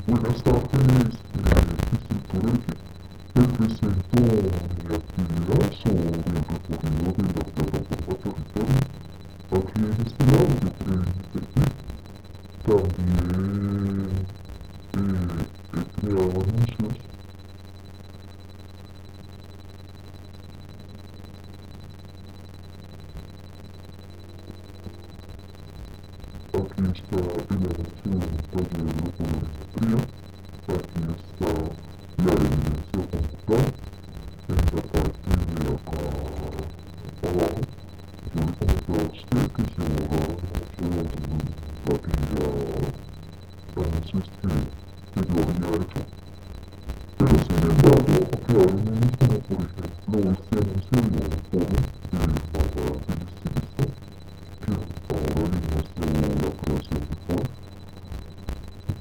Buenas tardes, instructora. Te presento mi actividad sobre el recorrido de la plataforma territorio. Aquí en este lado yo creé mi perfil. También he creado anuncios. Aquí está el anuncio de un taller de colorimetría. Aquí está la evidencia como tal. En la parte de acá abajo, yo le comentaba a usted que se borraron muchos anuncios que yo había hecho. Pero sin embargo, quedaron unos como por ejemplo este anuncio de un foro de mandadas del estilista, que ahora les muestro la creación de foro.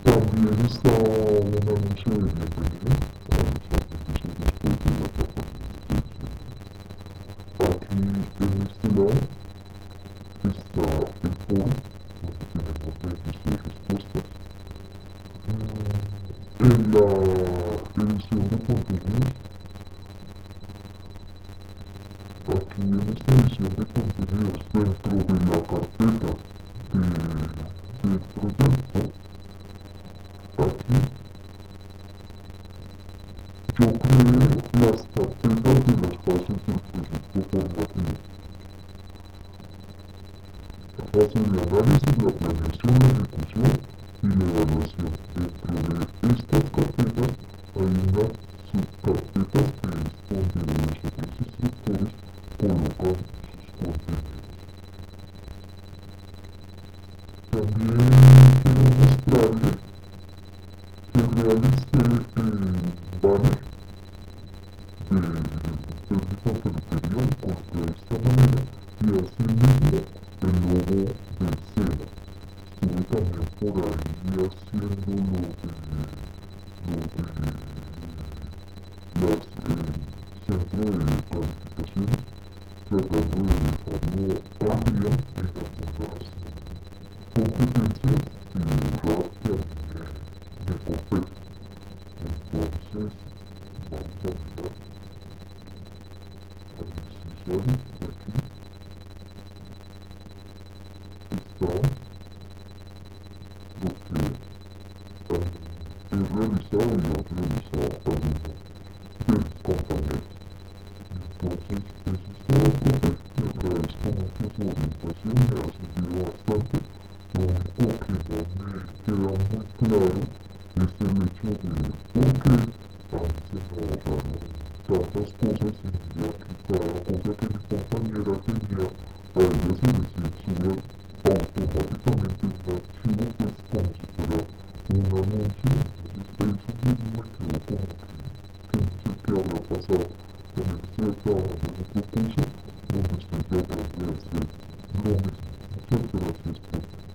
También está un anuncio de bienvenida a los aprendices después de la etapa de selección. Aquí en este lado está el foro, donde tenemos preguntas y respuestas. En la edición de contenidos, aquí en esta edición de contenidos, dentro de la carpeta del proyecto, aquí yo creé las carpetas de las fases del proyecto formativo. La fase de análisis, la planeación, la ejecución y la evaluación. Dentro de estas carpetas hay una subcarpeta que es donde los otros instructores colocan sus contenidos. También quiero mostrarle que realicé un banner del técnico peluquería, lo corté de esta manera y asimismo el logo del SENA. Estuve también por ahí haciendo lo de centro de calificaciones, tratando de dejarlo al día en algunas competencias y rap que a mí me compete. Entonces, vamos a mirar a ver si sale aquí. Está lo que he realizado y han realizado algunos de mis compañeros. Entonces, eso es todo, profe. Le agradezco mucho su orientación, me ha servido bastante. Lo único que no me queda muy claro es el hecho de por qué a mí se me borraron tantas cosas y mira que cada cosa que mi compañera tenía, a ella se le censura automáticamente un archivo, pues como si fuera un anuncio. Entonces, eso mismo me quedó como que no sé qué habrá pasado. También estoy trabajando en otro curso donde estoy tratando de hacer lo mismo. Muchas gracias, profe.